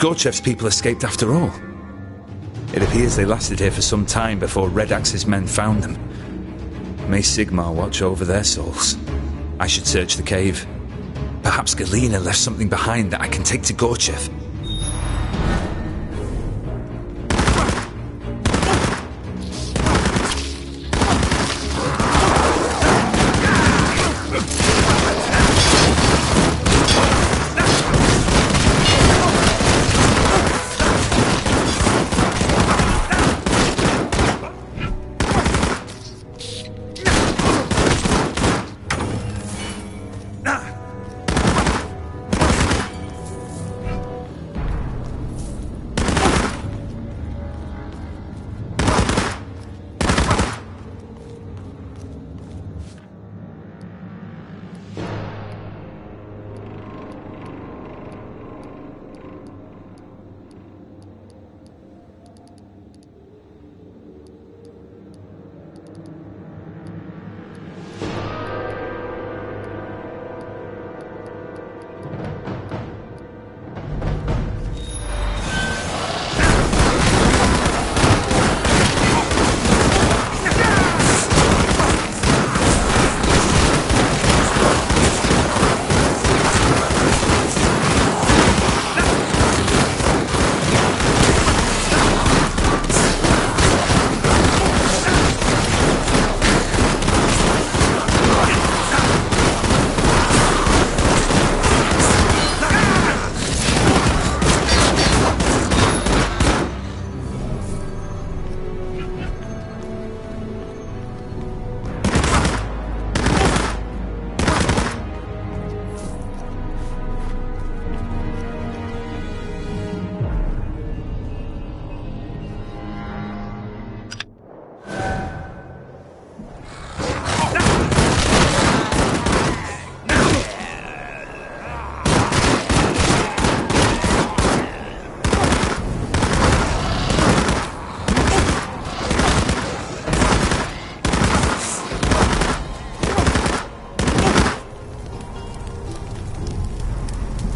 Gorchev's people escaped after all. It appears they lasted here for some time before Red Axe's men found them. May Sigmar watch over their souls. I should search the cave. Perhaps Galena left something behind that I can take to Gorchev.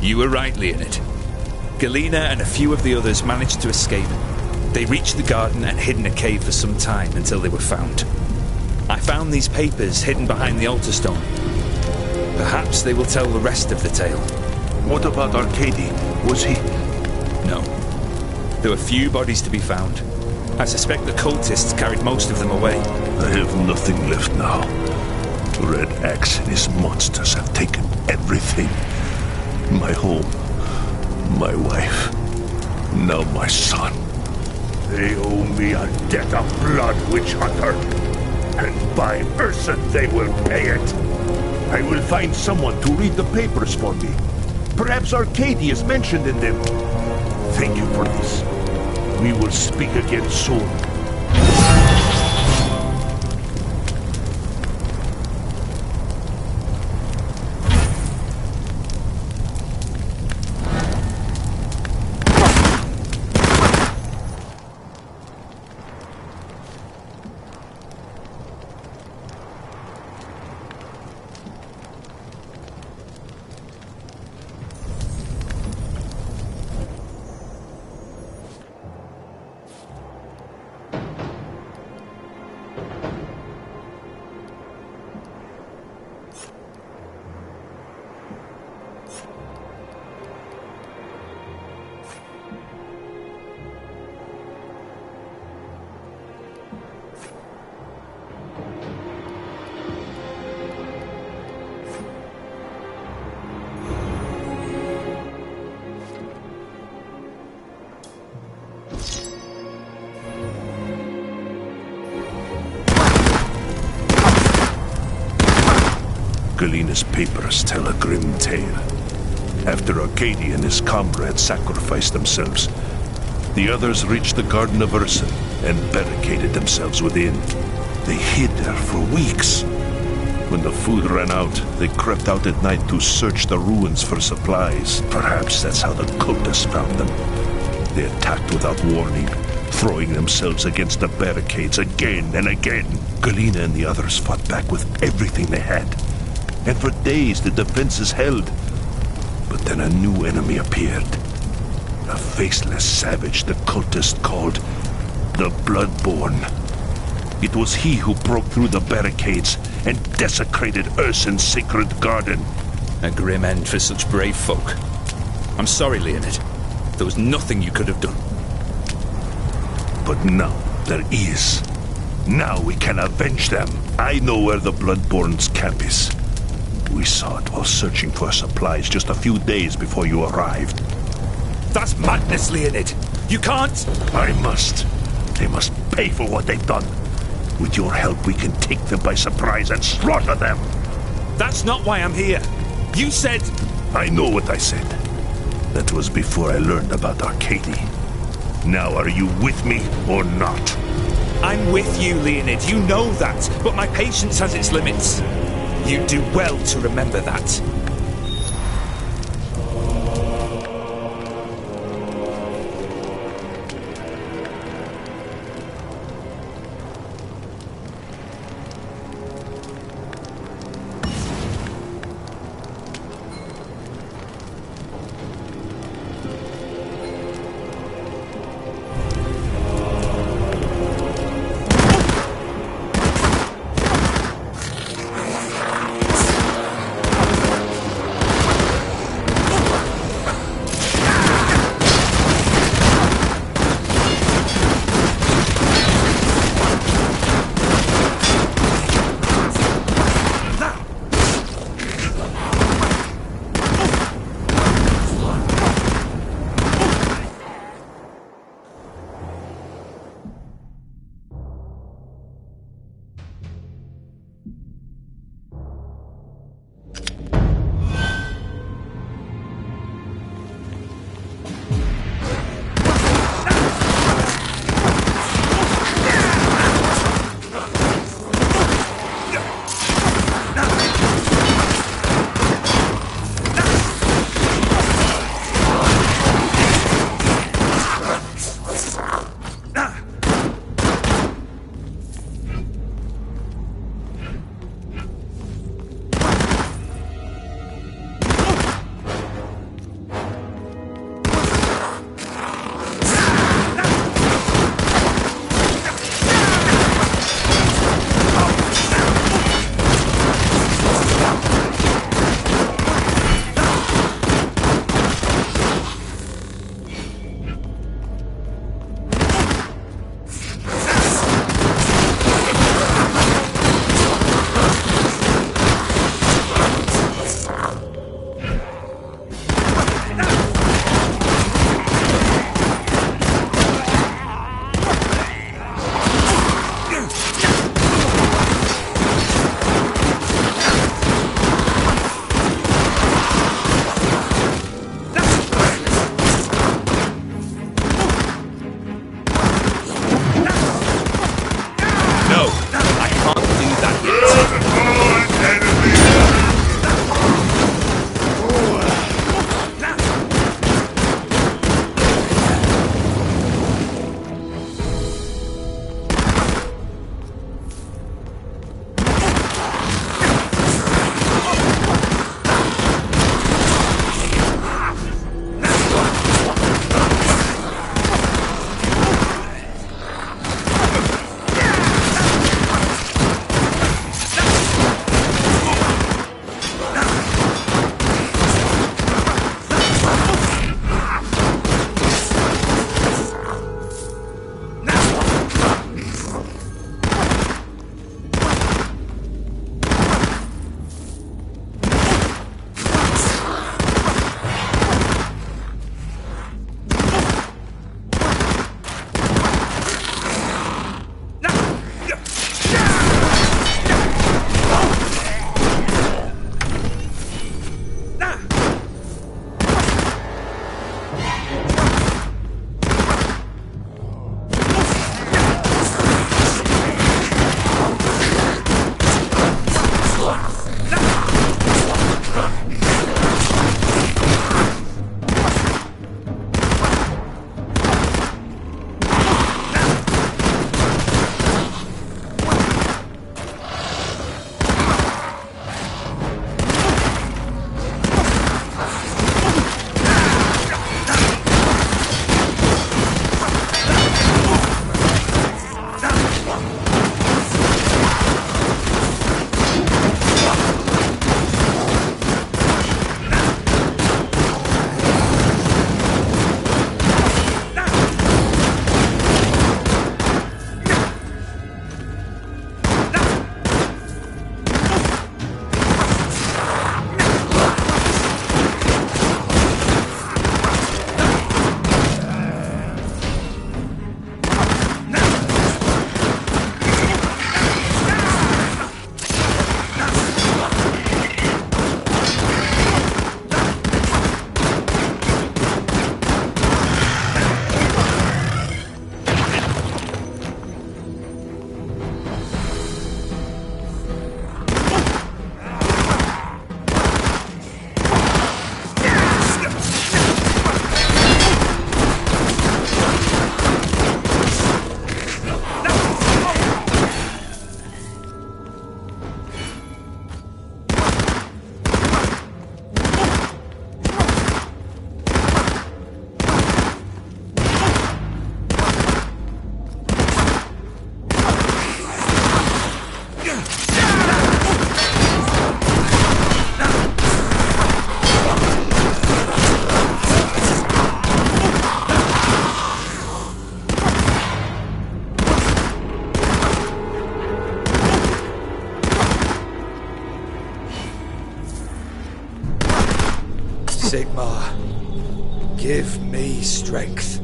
You were right, Leonid. Galena and a few of the others managed to escape. They reached the garden and hid in a cave for some time until they were found. I found these papers hidden behind the altar stone. Perhaps they will tell the rest of the tale. What about Arcady? Was he... No. There were few bodies to be found. I suspect the cultists carried most of them away. I have nothing left now. Red Axe and his monsters have taken everything. My home, my wife, now my son. They owe me a debt of blood, witch hunter. And by Ursa they will pay it. I will find someone to read the papers for me. Perhaps Arcady is mentioned in them. Thank you for this. We will speak again soon. Galena's papers tell a grim tale. After Arcady and his comrades sacrificed themselves, the others reached the Garden of Ursa and barricaded themselves within. They hid there for weeks. When the food ran out, they crept out at night to search the ruins for supplies. Perhaps that's how the cultists found them. They attacked without warning, throwing themselves against the barricades again and again. Galena and the others fought back with everything they had. And for days the defenses held. But then a new enemy appeared. A faceless savage the cultist called the Bloodborne. It was he who broke through the barricades and desecrated Ursen's sacred garden. A grim end for such brave folk. I'm sorry, Leonid. There was nothing you could have done. But now there is. Now we can avenge them. I know where the Bloodborne's camp is. We saw it while searching for supplies just a few days before you arrived. That's madness, Leonid. You can't... I must. They must pay for what they've done. With your help, we can take them by surprise and slaughter them. That's not why I'm here. You said... I know what I said. That was before I learned about Arcady. Now are you with me or not? I'm with you, Leonid. You know that. But my patience has its limits. You do well to remember that. Sigmar, give me strength.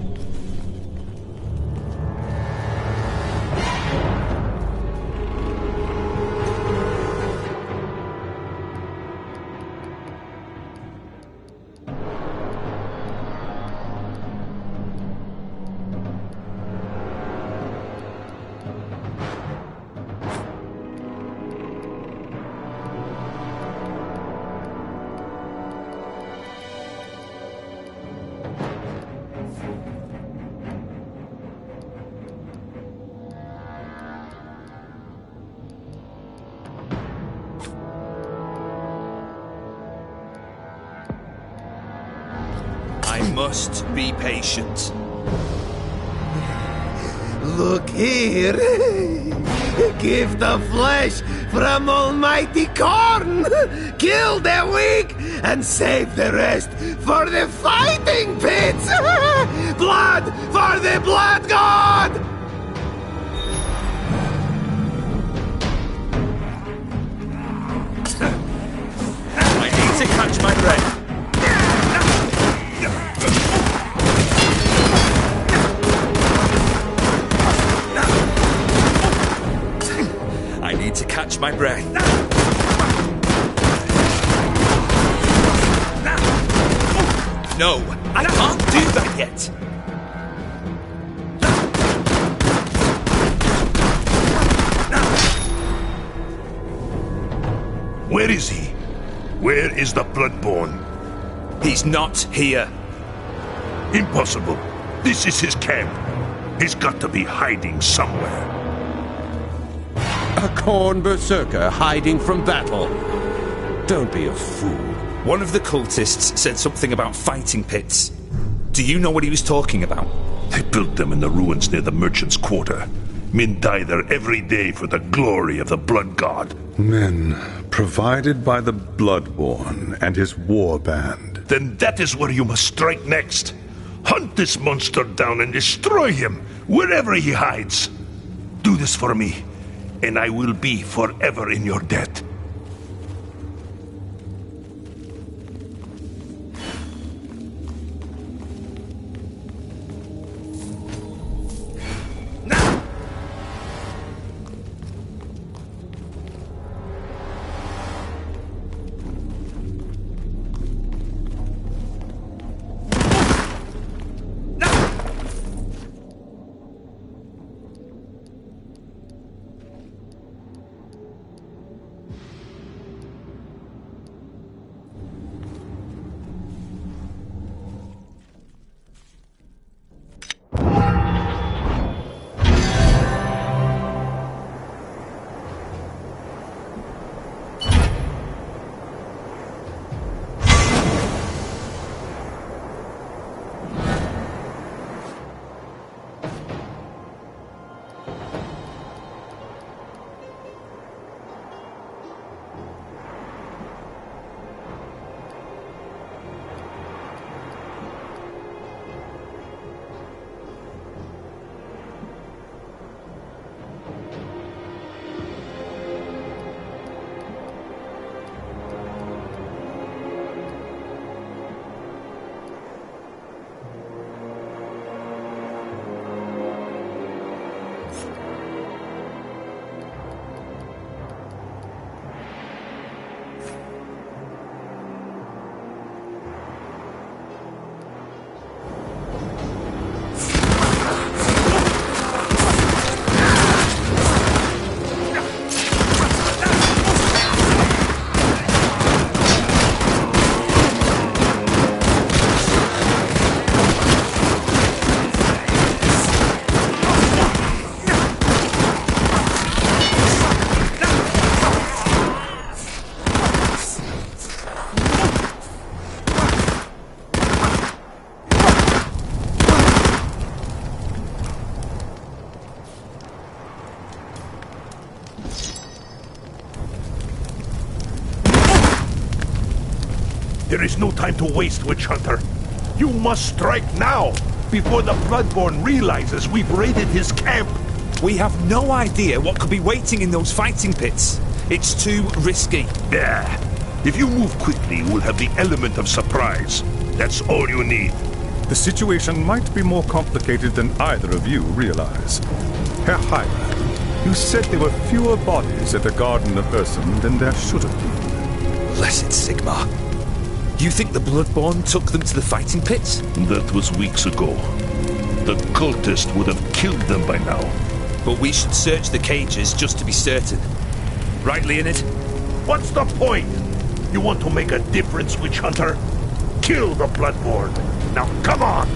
I must be patient. Look here! Gift of flesh from Almighty Korn! Kill the weak and save the rest for the fighting pits! Blood for the Blood God! I need to catch my breath. I need to catch my breath. No, I can't do that yet. Where is he? Where is the Bloodborne? He's not here. Impossible. This is his camp. He's got to be hiding somewhere. A Korn berserker hiding from battle. Don't be a fool. One of the cultists said something about fighting pits. Do you know what he was talking about? They built them in the ruins near the merchant's quarter. Men die there every day for the glory of the Blood God. Men provided by the Bloodborne and his war band. Then that is where you must strike next. Hunt this monster down and destroy him, wherever he hides. Do this for me, and I will be forever in your debt. There is no time to waste, Witch Hunter. You must strike now, before the Bloodborne realizes we've raided his camp. We have no idea what could be waiting in those fighting pits. It's too risky. Yeah. If you move quickly, we'll have the element of surprise. That's all you need. The situation might be more complicated than either of you realize. Herr Heiler, you said there were fewer bodies at the Garden of Ursun than there should have been. Blessed Sigmar. You think the Bloodborne took them to the fighting pits? That was weeks ago. The cultist would have killed them by now. But we should search the cages just to be certain. Right, Leonid? What's the point? You want to make a difference, Witch Hunter? Kill the Bloodborne. Now come on!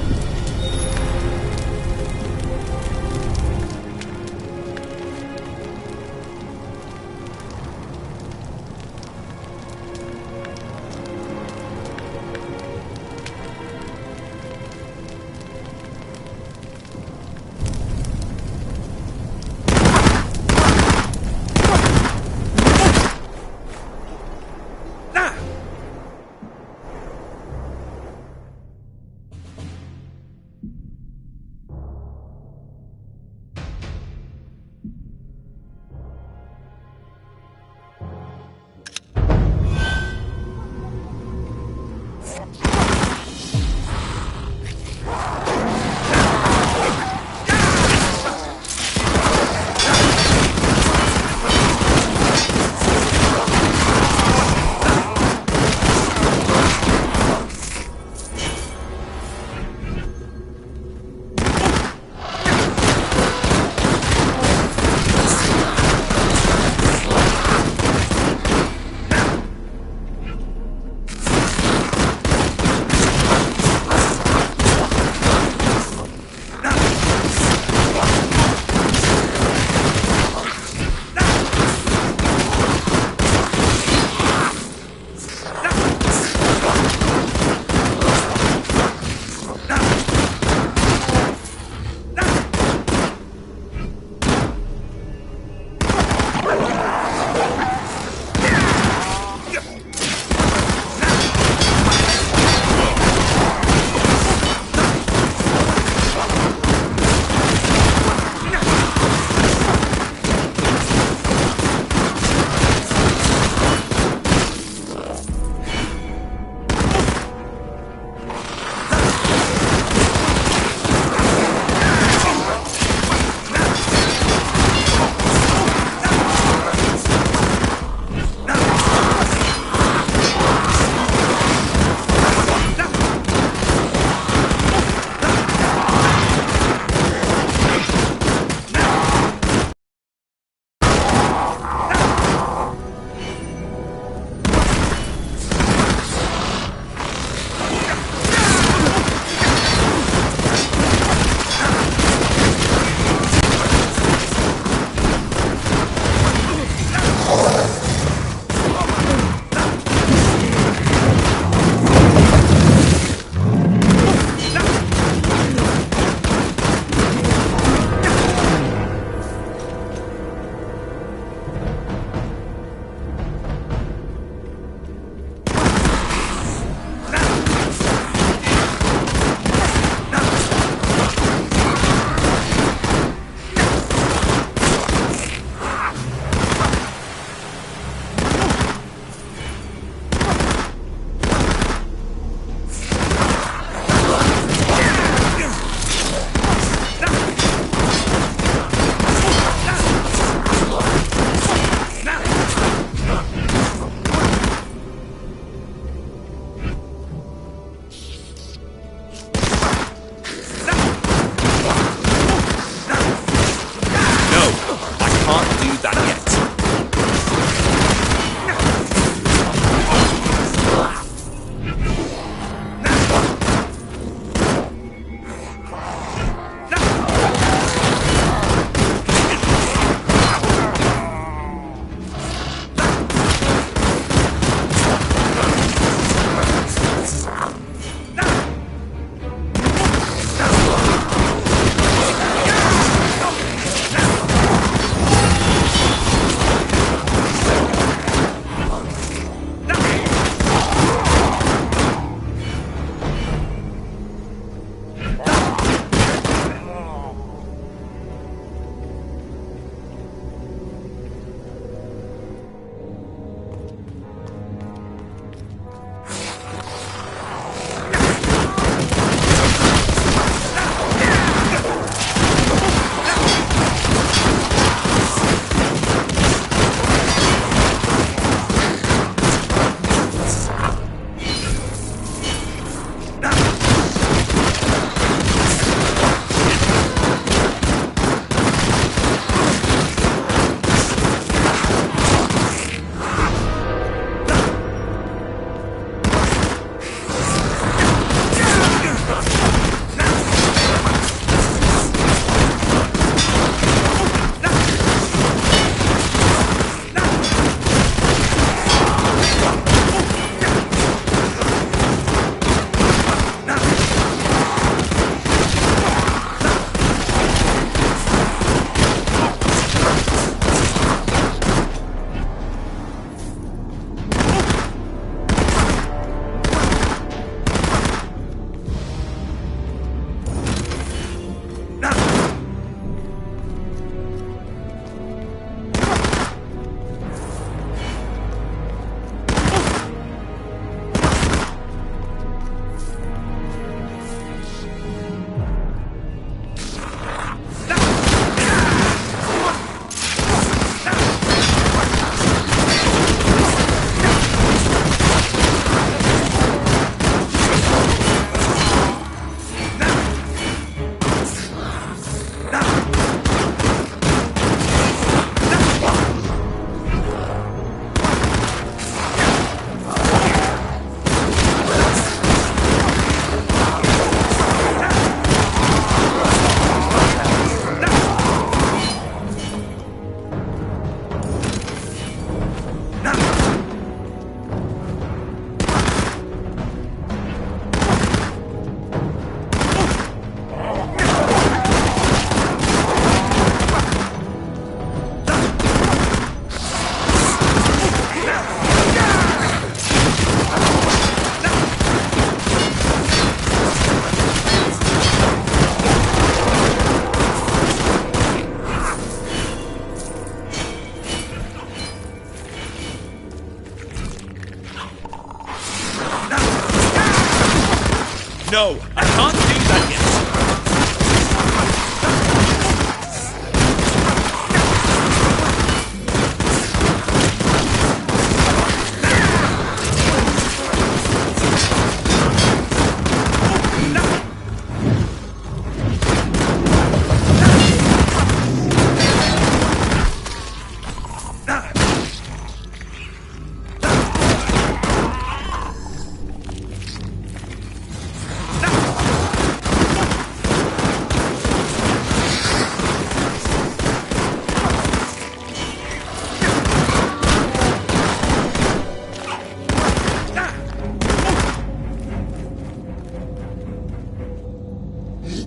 No, I can't do that yet.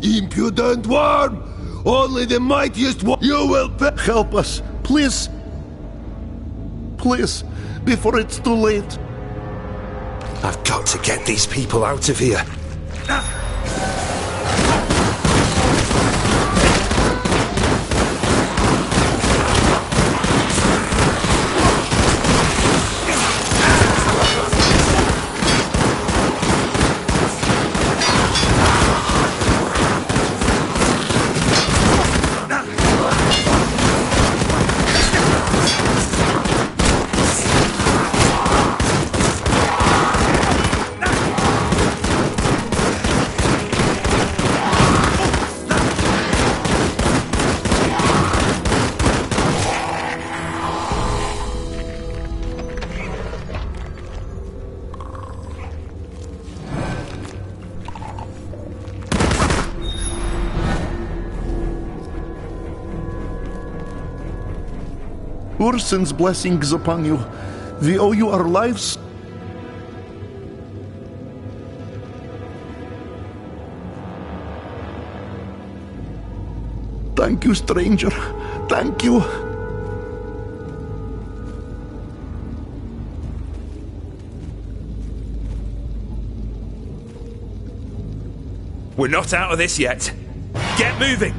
Impudent worm! Only the mightiest one you will Help us, please. Please, before it's too late. I've got to get these people out of here. Ursun's blessings upon you. We owe you our lives. Thank you, stranger. Thank you. We're not out of this yet. Get moving!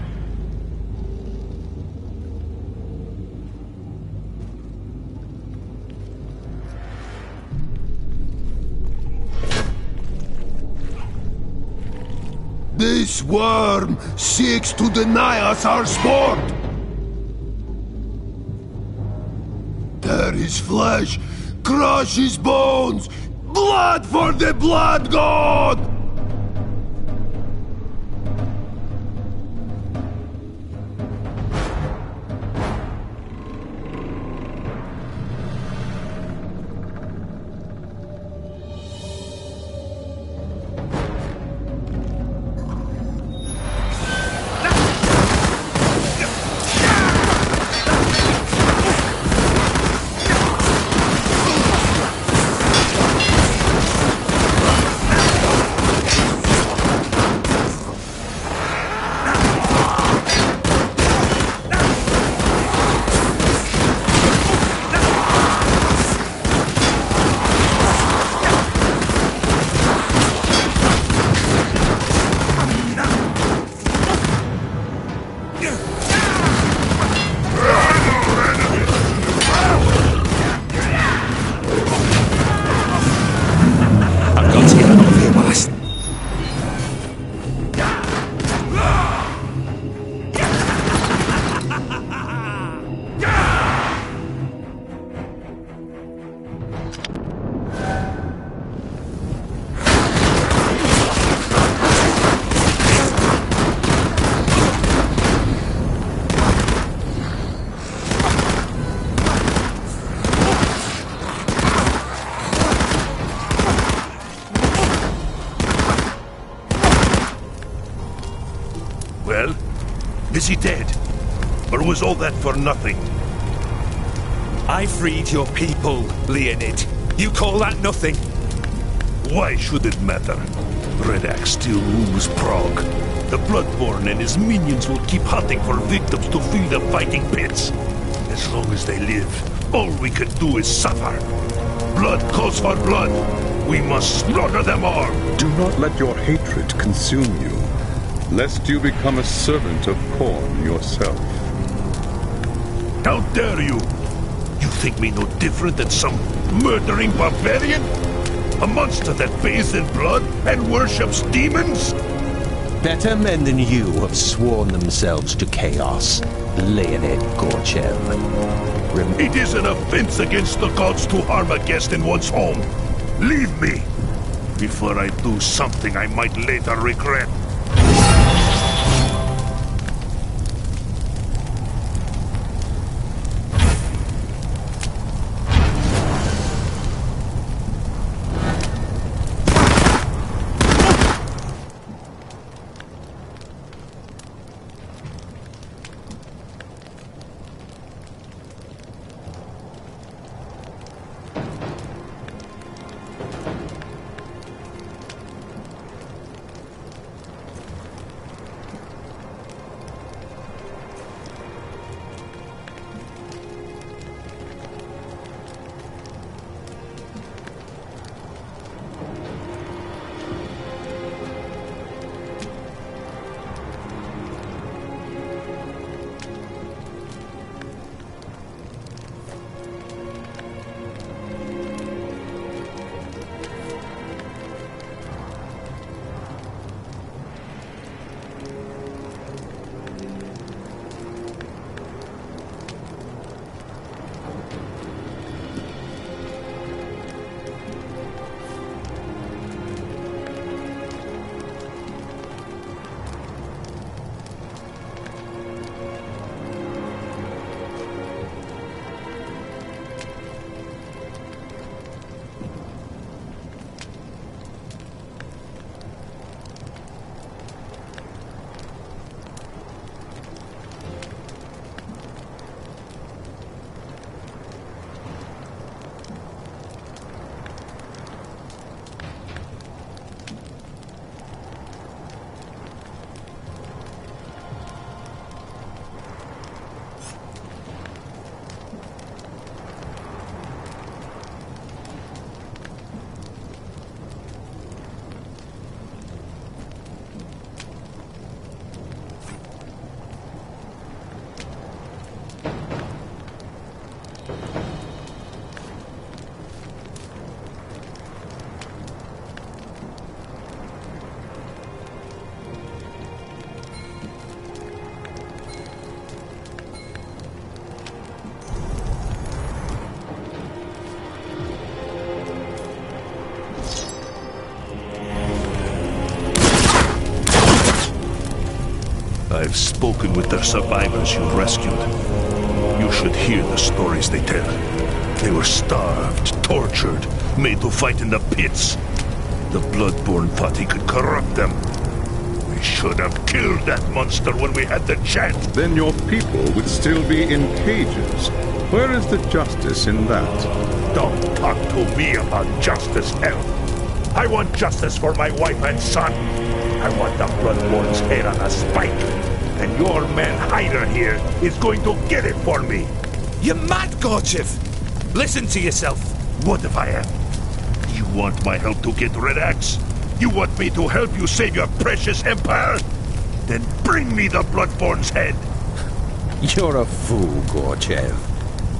This worm seeks to deny us our sport. Tear his flesh, crush his bones, blood for the blood god! Well, is he dead? Or was all that for nothing? I freed your people, Leonid. You call that nothing? Why should it matter? Redax still rules Prague. The Bloodborne and his minions will keep hunting for victims to fill the fighting pits. As long as they live, all we can do is suffer. Blood calls for blood. We must slaughter them all. Do not let your hatred consume you, lest you become a servant of Khorne yourself. How dare you! You think me no different than some murdering barbarian? A monster that bathes in blood and worships demons? Better men than you have sworn themselves to chaos, Leonid Gorchev. It is an offense against the gods to harm a guest in one's home. Leave me, before I do something I might later regret. I've spoken with the survivors you rescued. You should hear the stories they tell. They were starved, tortured, made to fight in the pits. The Bloodborne thought he could corrupt them. We should have killed that monster when we had the chance. Then your people would still be in cages. Where is the justice in that? Don't talk to me about justice, hell. I want justice for my wife and son. I want the Bloodborne's head on a spike. And your man Hyder here is going to get it for me. You're mad, Gorchev! Listen to yourself. What if I am? You want my help to get Red Axe? You want me to help you save your precious empire? Then bring me the Bloodborne's head. You're a fool, Gorchev.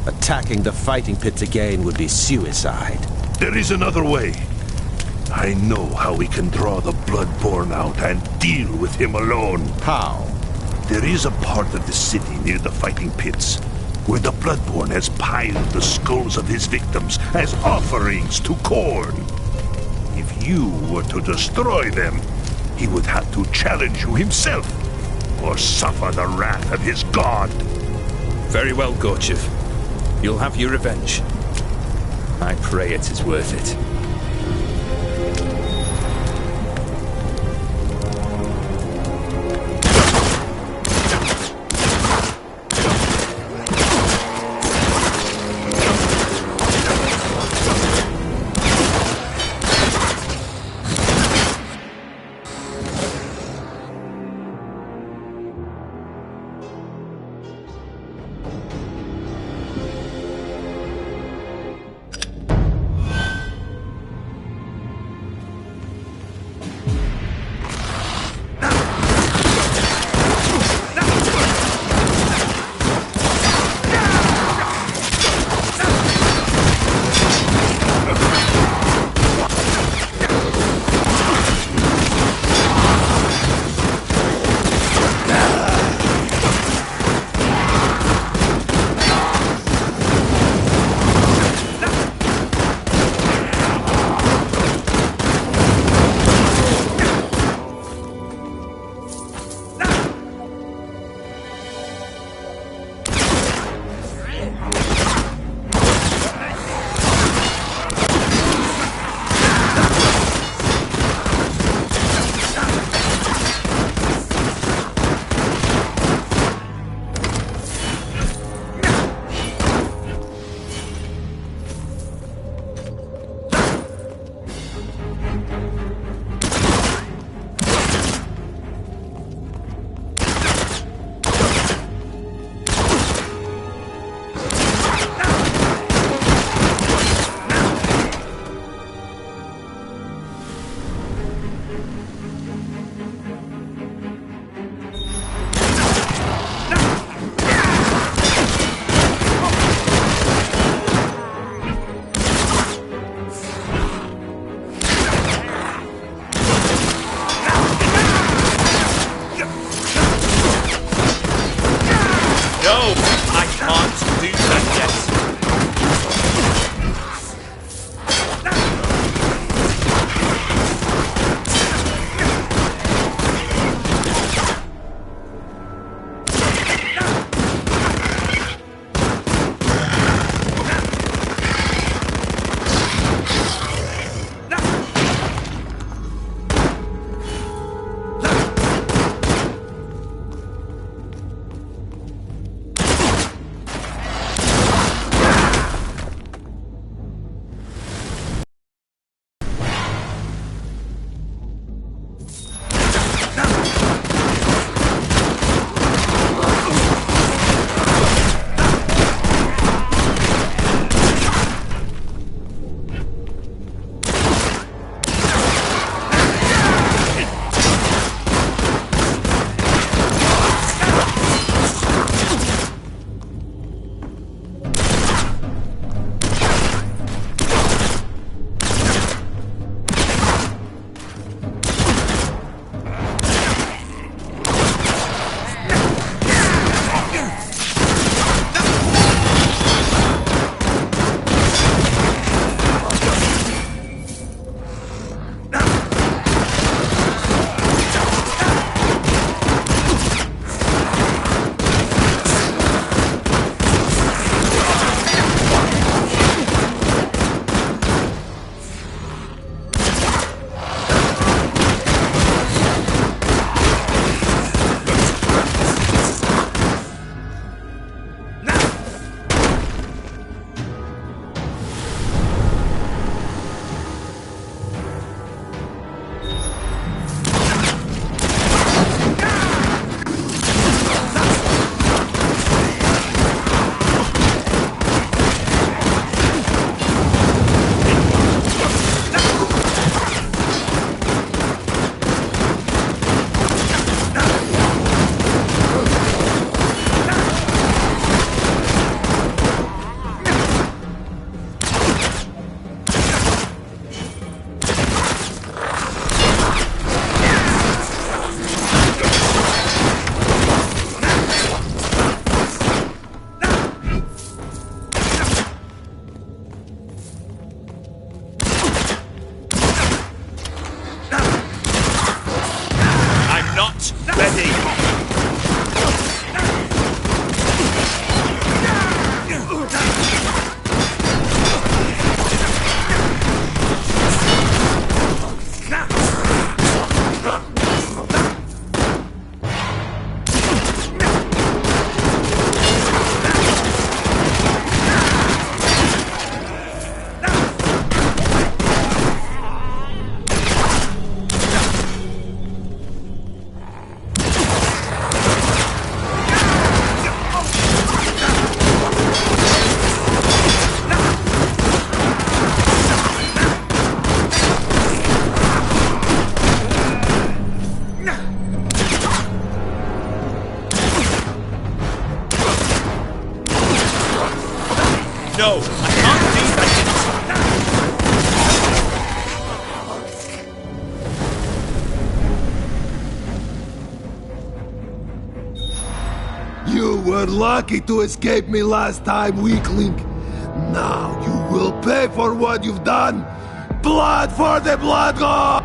Attacking the fighting pits again would be suicide. There is another way. I know how we can draw the Bloodborne out and deal with him alone. How? There is a part of the city near the fighting pits where the Bloodborne has piled the skulls of his victims as offerings to Khorne. If you were to destroy them, he would have to challenge you himself or suffer the wrath of his god. Very well, Gorchev. You'll have your revenge. I pray it is worth it. No, I can't do that. You were lucky to escape me last time, weakling. Now you will pay for what you've done. Blood for the blood god!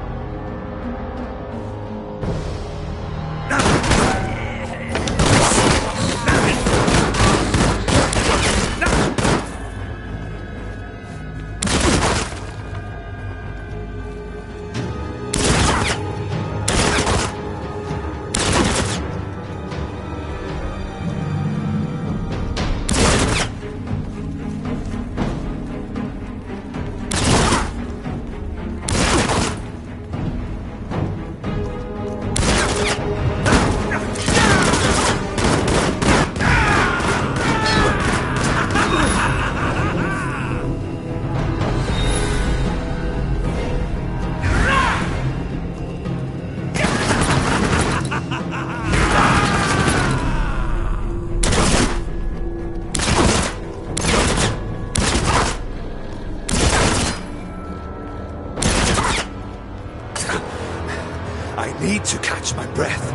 I need to catch my breath.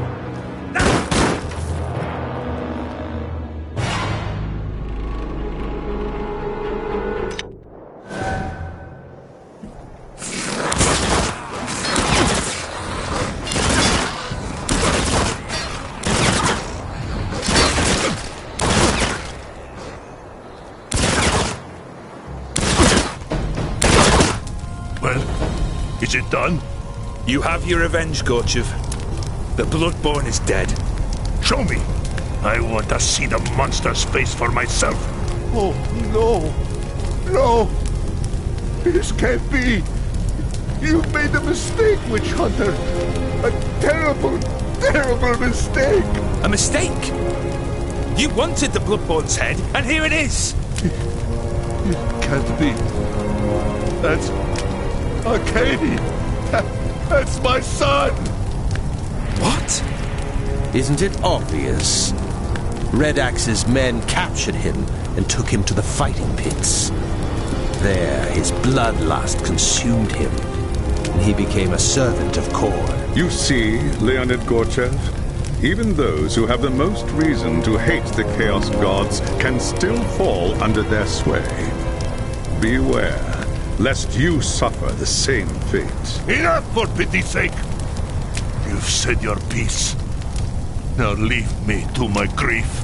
Well, is it done? You have your revenge, Gorchev. The Bloodborne is dead. Show me. I want to see the monster's face for myself. Oh, no. No. This can't be. You've made a mistake, Witch Hunter. A terrible, terrible mistake. A mistake? You wanted the Bloodborne's head, and here it is. It can't be. That's Arcady. That's my son! What? Isn't it obvious? Red Axe's men captured him and took him to the fighting pits. There, his bloodlust consumed him, and he became a servant of Khorne. You see, Leonid Gorchev, even those who have the most reason to hate the Chaos Gods can still fall under their sway. Beware, lest you suffer the same fate. Enough, for pity's sake! You've said your piece. Now leave me to my grief.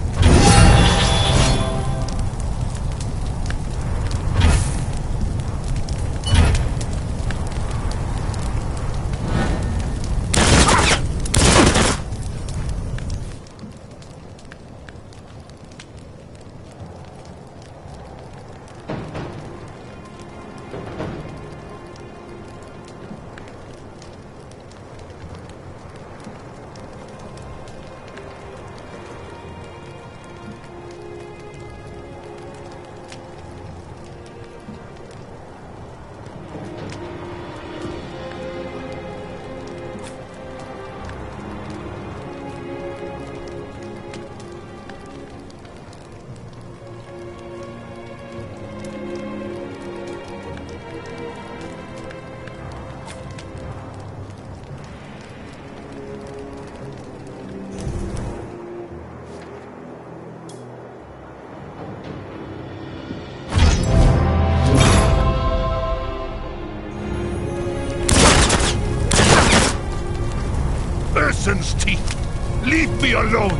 Urson's teeth! Leave me alone!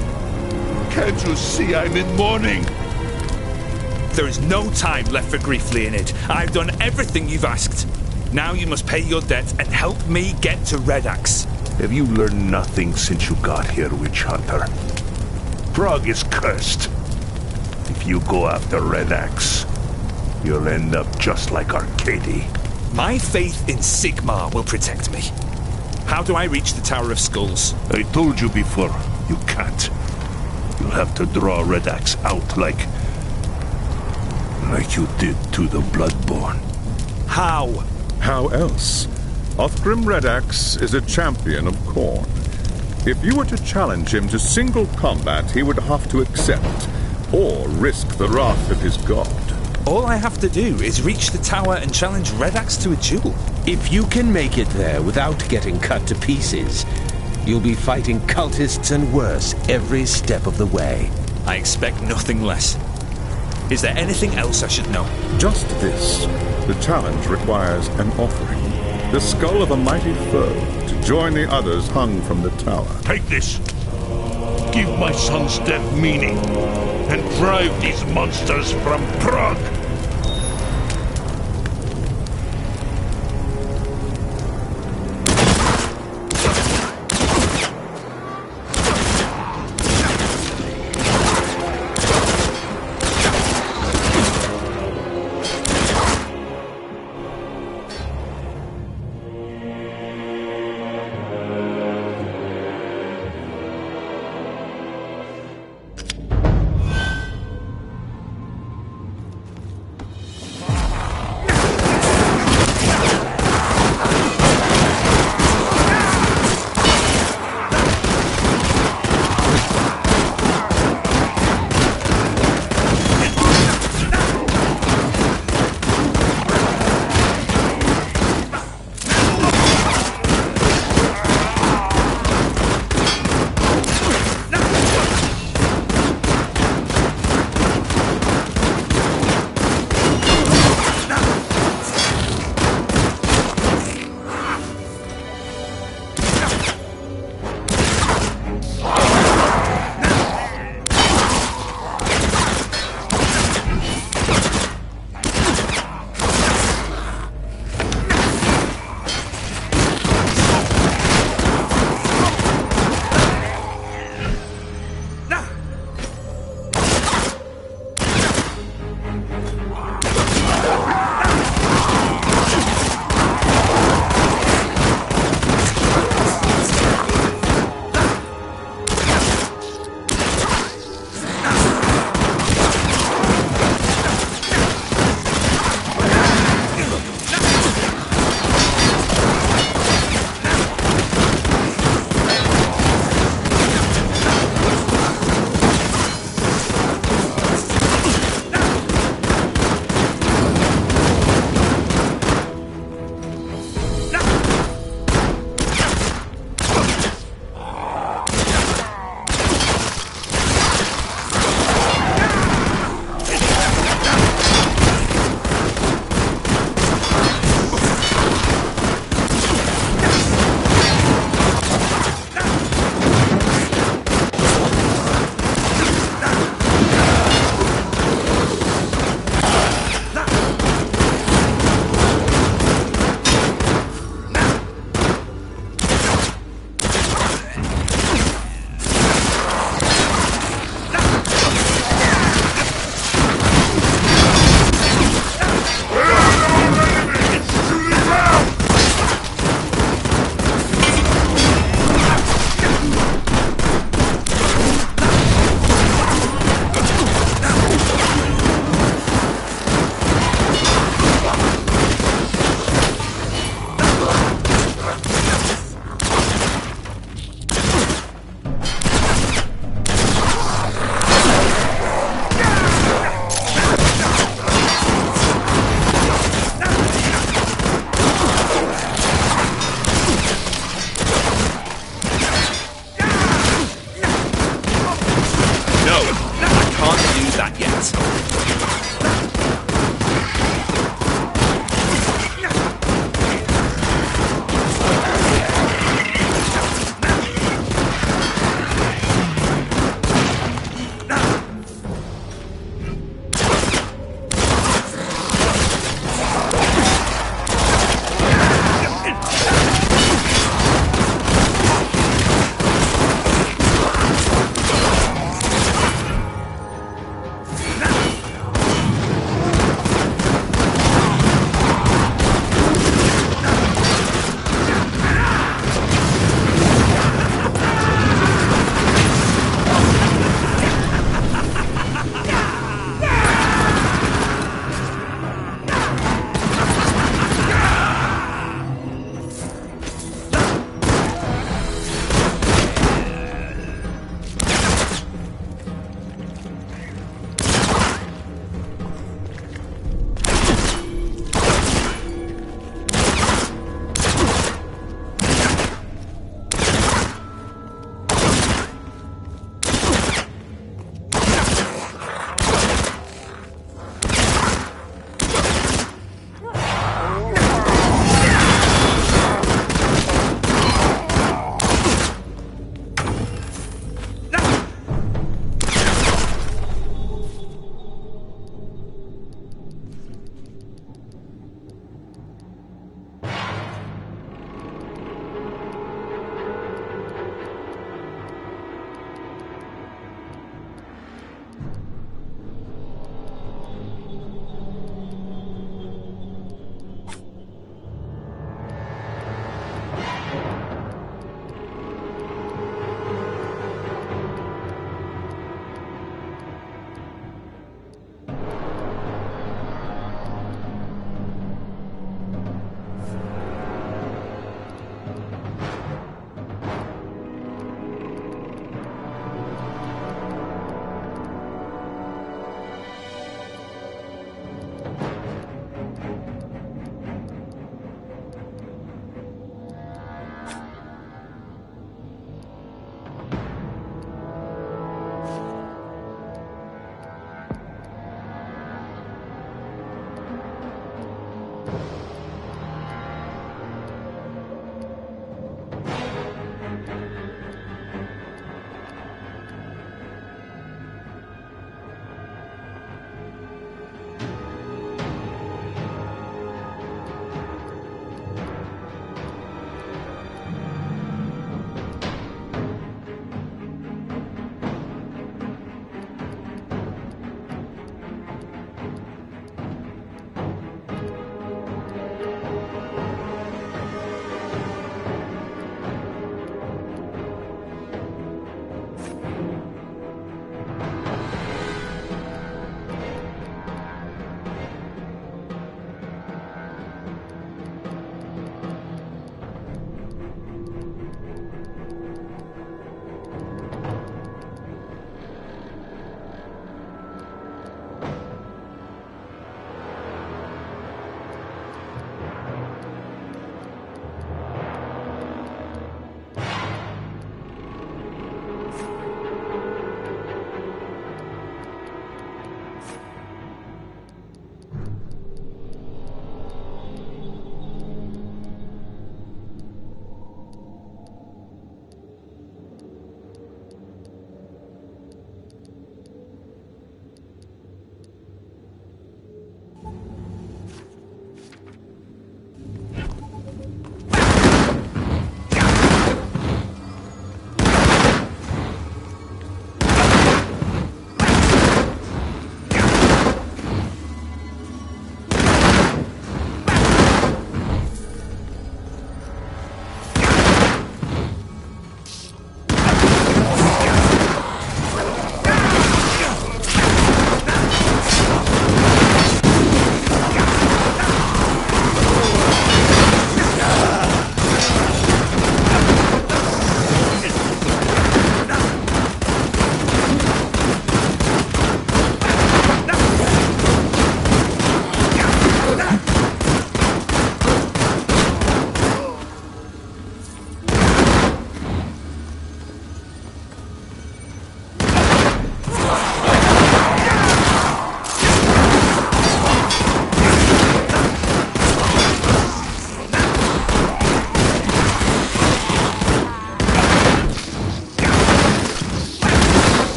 Can't you see I'm in mourning? There is no time left for grief, Leonid. I've done everything you've asked. Now you must pay your debt and help me get to Red Axe. Have you learned nothing since you got here, Witch Hunter? Prague is cursed. If you go after Red Axe, you'll end up just like Arcady. My faith in Sigmar will protect me. How do I reach the Tower of Skulls? I told you before, you can't. You'll have to draw Red Axe out like you did to the Bloodborne. How? How else? Othgrim Red Axe is a champion of Khorne. If you were to challenge him to single combat, he would have to accept, or risk the wrath of his god. All I have to do is reach the tower and challenge Red Axe to a duel. If you can make it there without getting cut to pieces, you'll be fighting cultists and worse every step of the way. I expect nothing less. Is there anything else I should know? Just this. The challenge requires an offering. The skull of a mighty foe to join the others hung from the tower. Take this. Give my son's death meaning, and drive these monsters from Prague.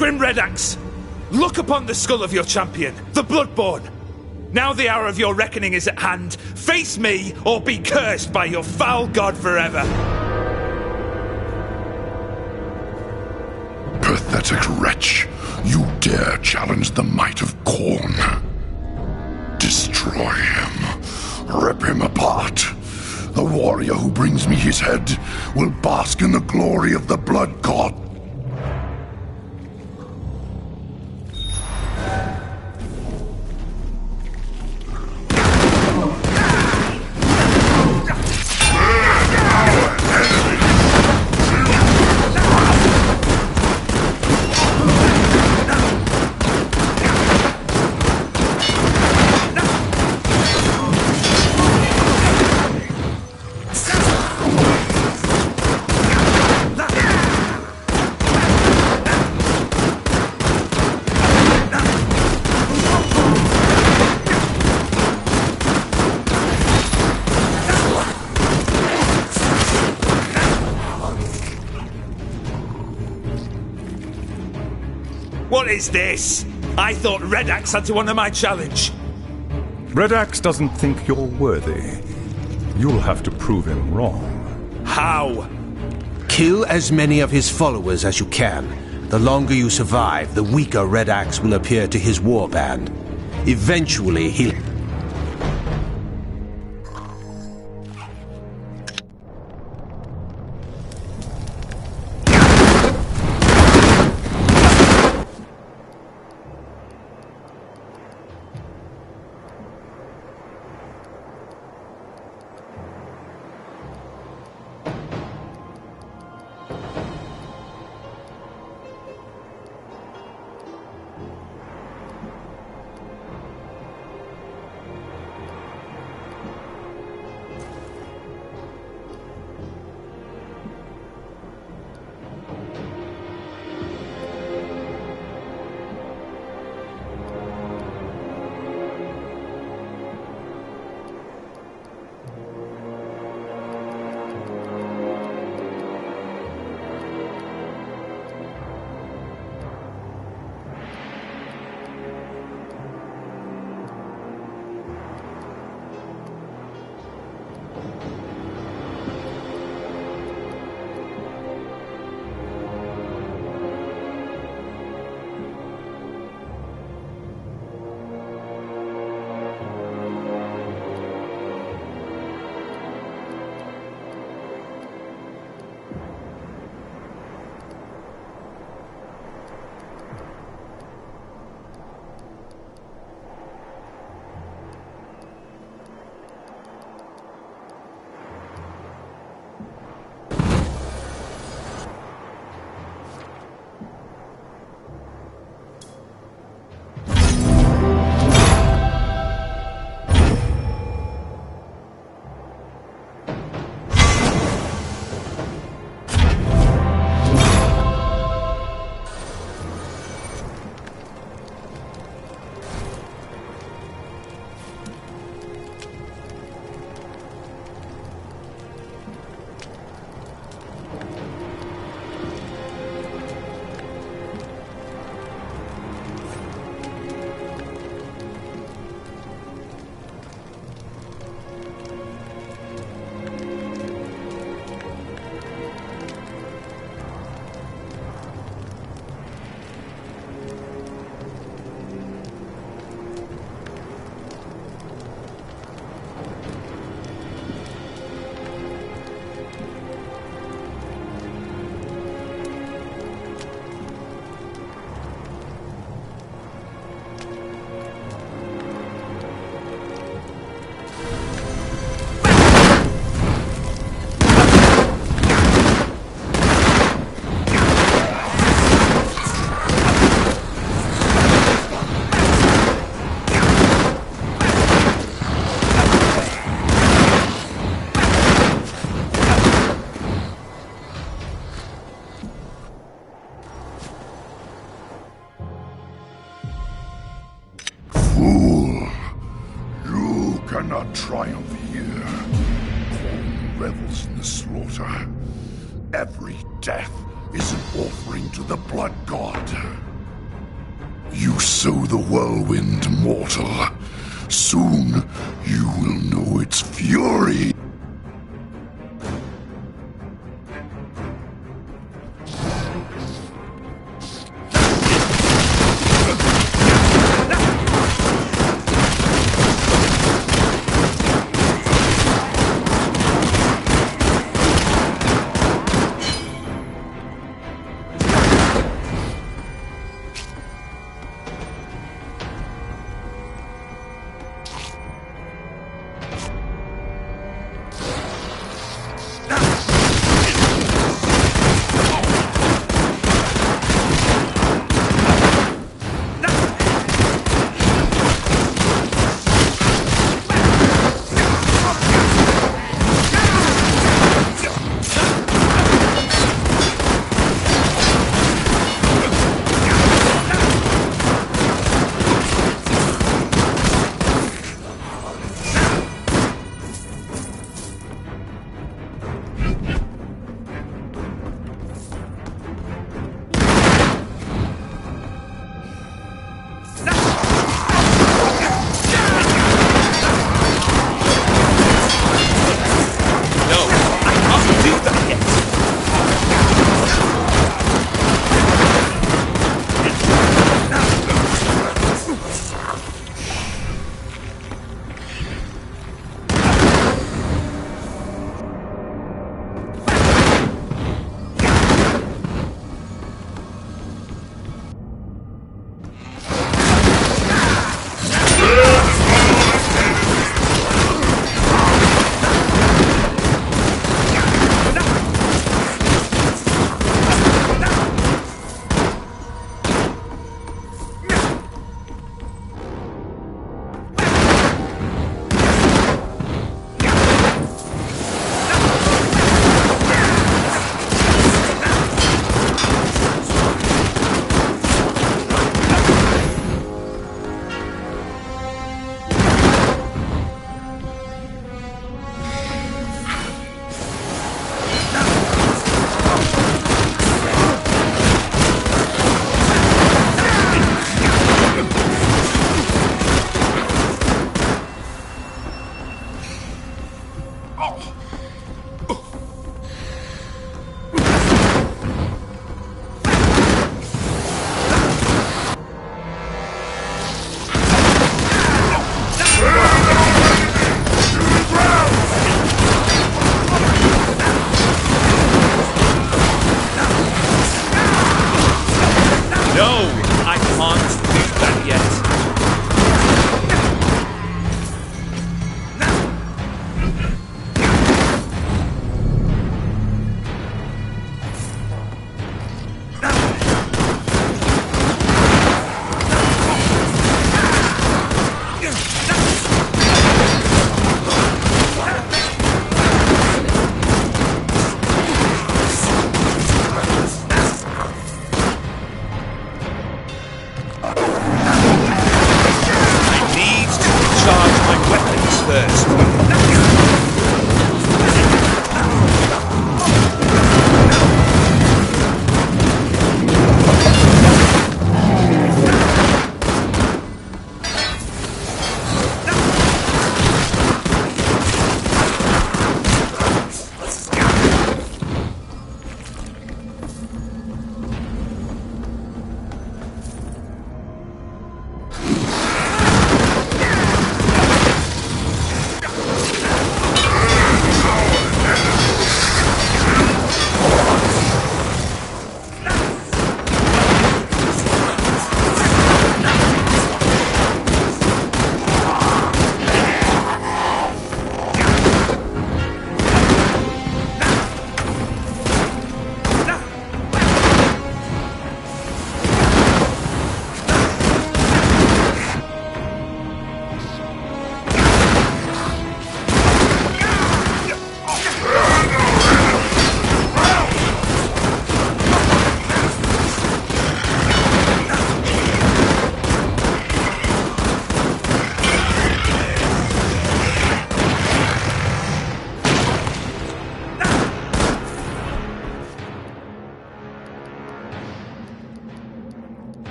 Grim Red Axe, look upon the skull of your champion, the Bloodborne. Now the hour of your reckoning is at hand. Face me, or be cursed by your foul god forever. Pathetic wretch, you dare challenge the might of Khorne. Destroy him. Rip him apart. The warrior who brings me his head will bask in the glory of the blood god. What is this? I thought Red Axe had to honor my challenge. Red Axe doesn't think you're worthy. You'll have to prove him wrong. How? Kill as many of his followers as you can. The longer you survive, the weaker Red Axe will appear to his warband. Eventually, he'll... cannot triumph here. Home revels in the slaughter. Every death is an offering to the blood god. You sow the whirlwind, mortal. Soon you will know its fury. No, I can't do that yet.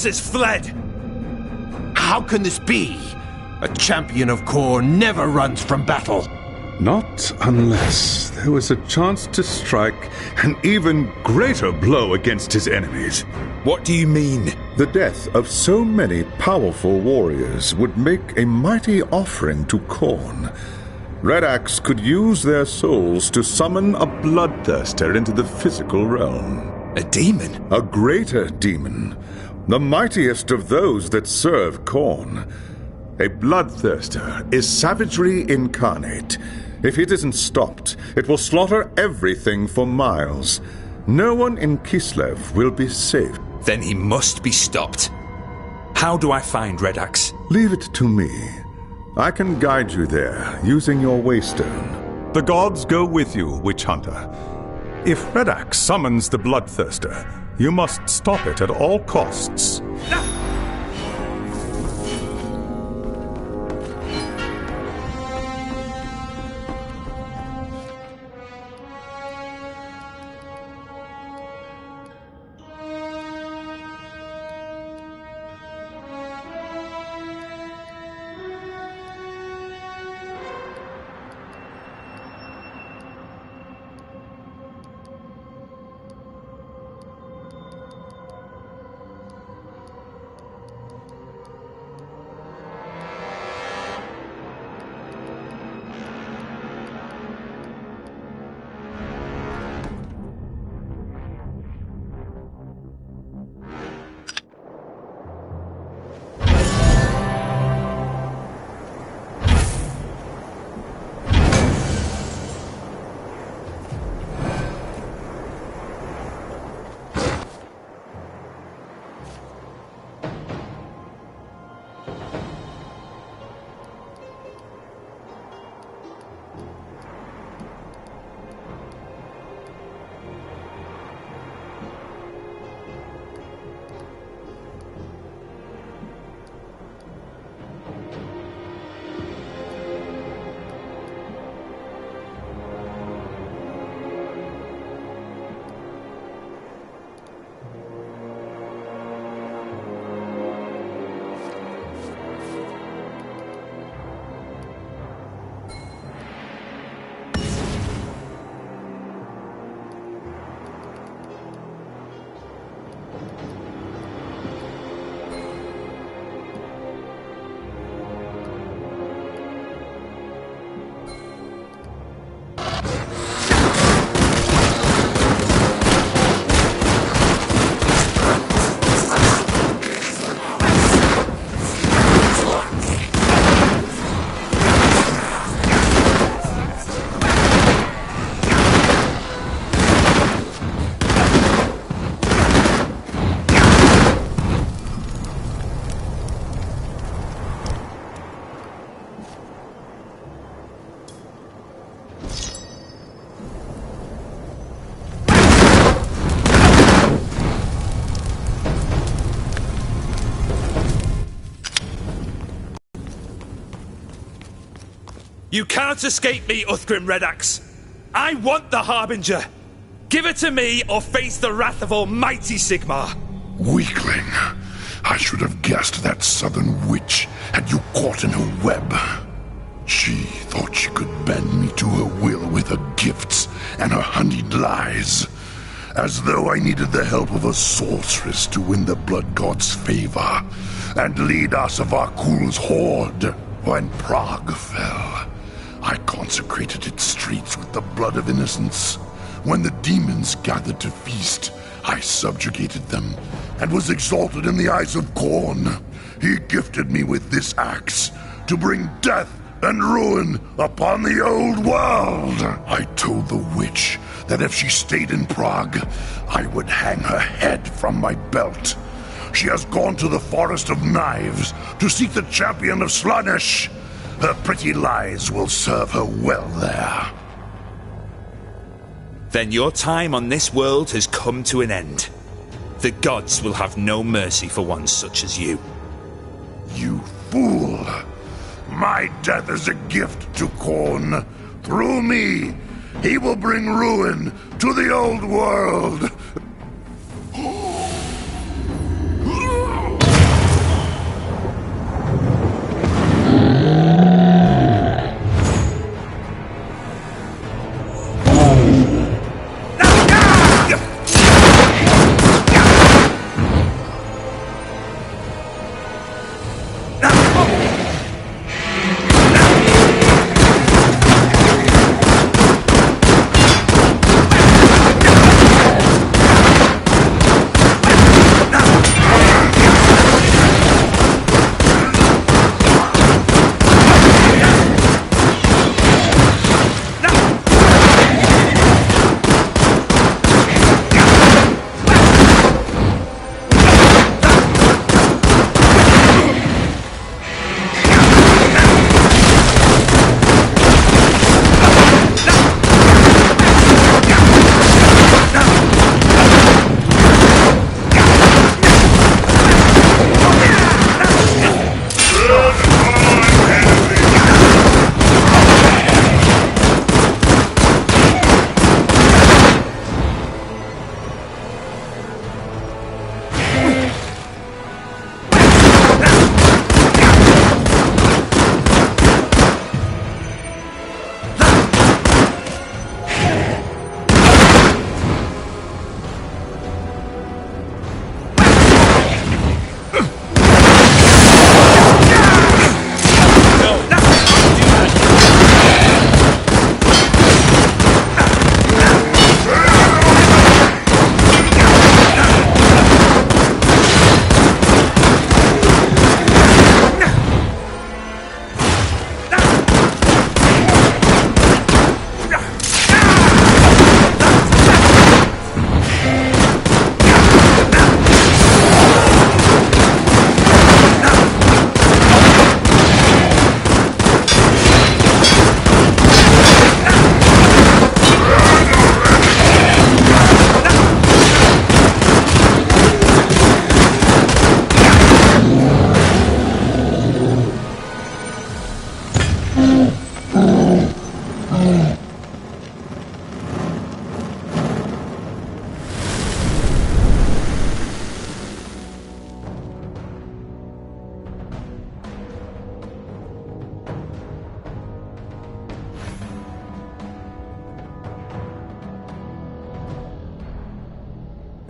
Has fled! How can this be? A champion of Khorne never runs from battle. Not unless there was a chance to strike an even greater blow against his enemies. What do you mean? The death of so many powerful warriors would make a mighty offering to Khorne. Red Axe could use their souls to summon a bloodthirster into the physical realm. A demon? A greater demon. the mightiest of those that serve Khorne. A bloodthirster is savagery incarnate. If it isn't stopped, it will slaughter everything for miles. No one in Kislev will be safe. Then he must be stopped. How do I find Red Axe? Leave it to me. I can guide you there, using your waystone. The gods go with you, Witch Hunter. If Red Axe summons the bloodthirster, you must stop it at all costs. You cannot escape me, Uthgrim Red Axe. I want the Harbinger. Give it to me or face the wrath of Almighty Sigmar. Weakling. I should have guessed that southern witch had you caught in her web. She thought she could bend me to her will with her gifts and her honeyed lies. As though I needed the help of a sorceress to win the blood god's favor and lead Asavakul's horde. When Prague fell, I consecrated its streets with the blood of innocents. When the demons gathered to feast, I subjugated them and was exalted in the eyes of Khorne. He gifted me with this axe to bring death and ruin upon the old world. I told the witch that if she stayed in Prague, I would hang her head from my belt. She has gone to the Forest of Knives to seek the champion of Slaanesh. Her pretty lies will serve her well there. Then your time on this world has come to an end. The gods will have no mercy for one such as you. You fool! My death is a gift to Khorne. Through me, he will bring ruin to the old world.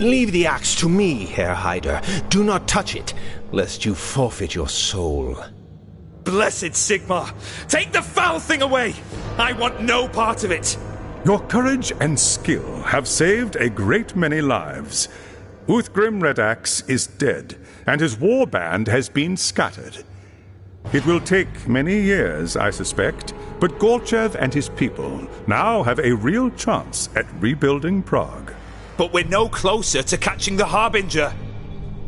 Leave the axe to me, Herr Hyder. Do not touch it, lest you forfeit your soul. Blessed Sigmar! Take the foul thing away! I want no part of it! Your courage and skill have saved a great many lives. Uthgrim Redax is dead, and his war band has been scattered. It will take many years, I suspect, but Gorchev and his people now have a real chance at rebuilding Prague. But we're no closer to catching the Harbinger!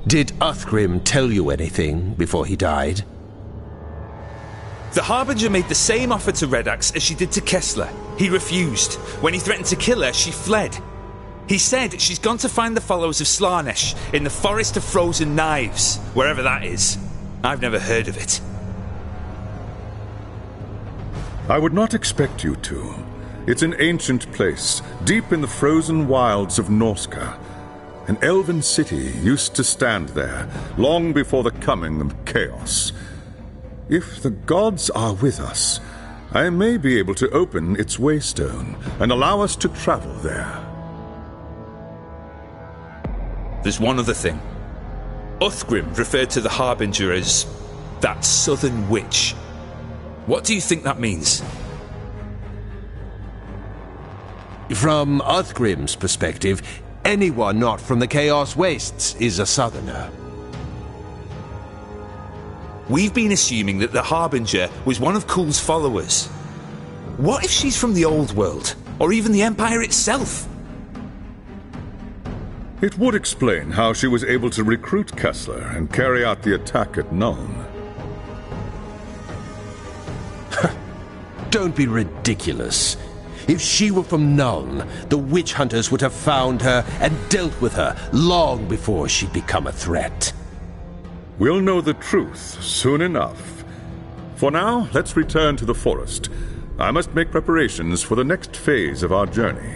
Did Uthgrim tell you anything before he died? The Harbinger made the same offer to Redax as she did to Kessler. He refused. When he threatened to kill her, she fled. He said she's gone to find the followers of Slanesh in the Forest of Frozen Knives, wherever that is. I've never heard of it. I would not expect you to. It's an ancient place, deep in the frozen wilds of Norska. An elven city used to stand there, long before the coming of chaos. If the gods are with us, I may be able to open its waystone and allow us to travel there. There's one other thing. Uthgrim referred to the Harbinger as that southern witch. What do you think that means? From Uthgrim's perspective, anyone not from the Chaos Wastes is a southerner. We've been assuming that the Harbinger was one of Kul's followers. What if she's from the Old World? Or even the Empire itself? It would explain how she was able to recruit Kessler and carry out the attack at Nuln. Don't be ridiculous. If she were from Nuln, the witch hunters would have found her and dealt with her long before she'd become a threat. We'll know the truth soon enough. For now, let's return to the forest. I must make preparations for the next phase of our journey.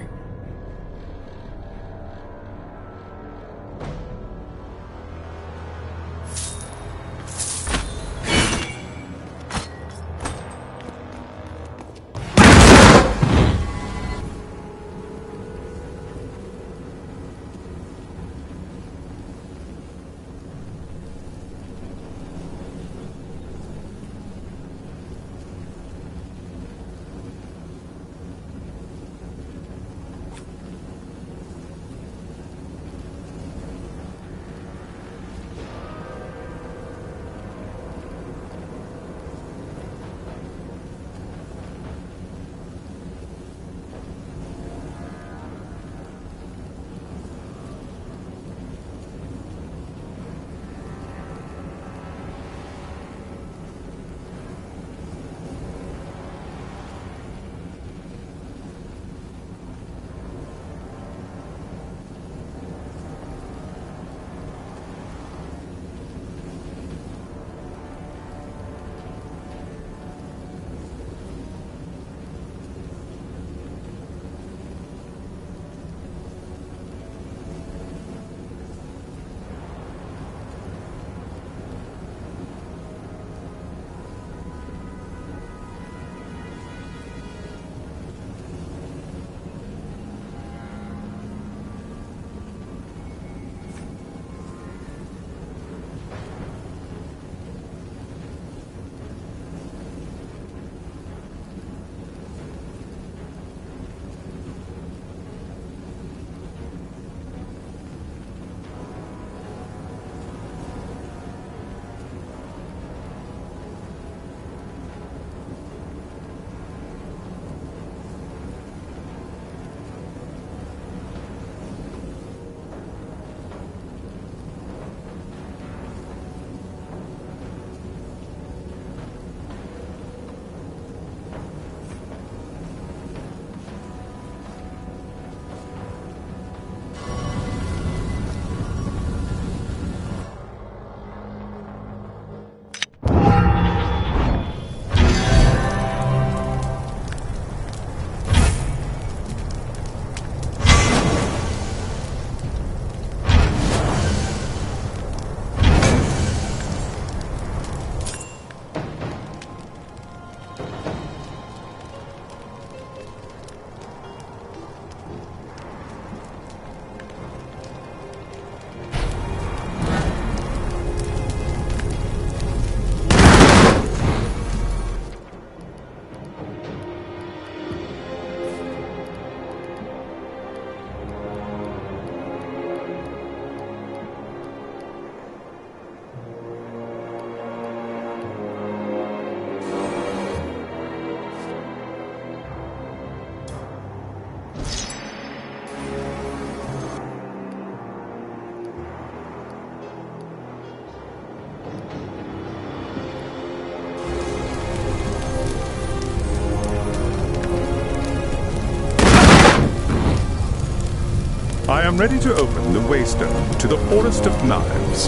am ready to open the waystone to the Forest of Knives.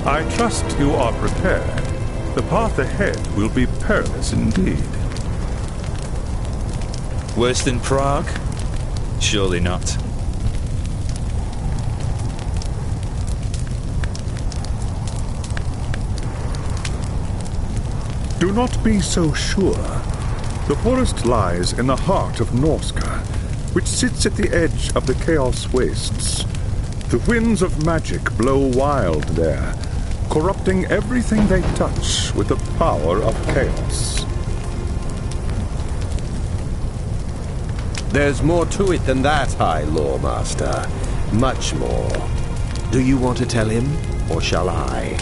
I trust you are prepared. The path ahead will be perilous indeed. Worse than Prague? Surely not. Do not be so sure. The forest lies in the heart of Norska, which sits at the edge of the Chaos Wastes. The winds of magic blow wild there, corrupting everything they touch with the power of chaos. There's more to it than that, High Lawmaster. Much more. Do you want to tell him, or shall I?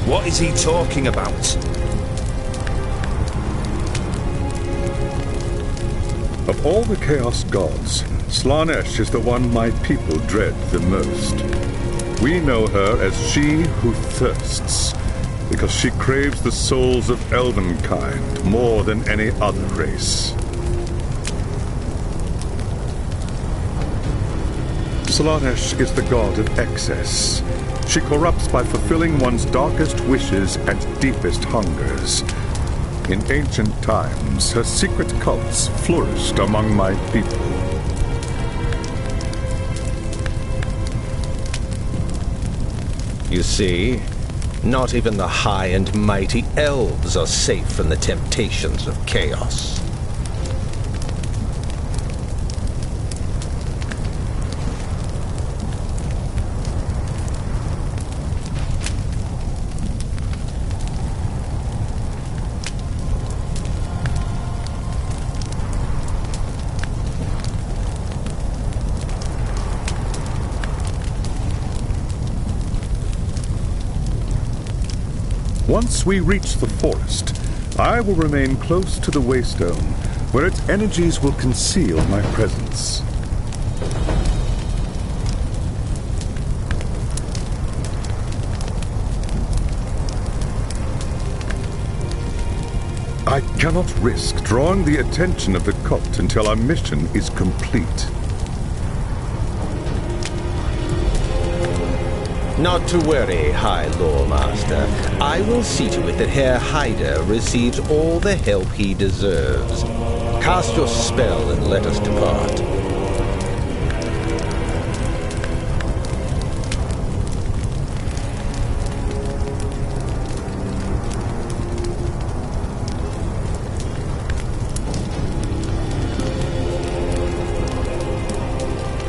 What is he talking about? Of all the Chaos Gods, Slaanesh is the one my people dread the most. We know her as she who thirsts, because she craves the souls of elvenkind more than any other race. Slaanesh is the god of excess. She corrupts by fulfilling one's darkest wishes and deepest hungers. In ancient times, her secret cults flourished among my people. You see, not even the high and mighty elves are safe from the temptations of chaos. Once we reach the forest, I will remain close to the waystone, where its energies will conceal my presence. I cannot risk drawing the attention of the cult until our mission is complete. Not to worry, High Lawmaster. I will see to it that Herr Hyder receives all the help he deserves. Cast your spell and let us depart.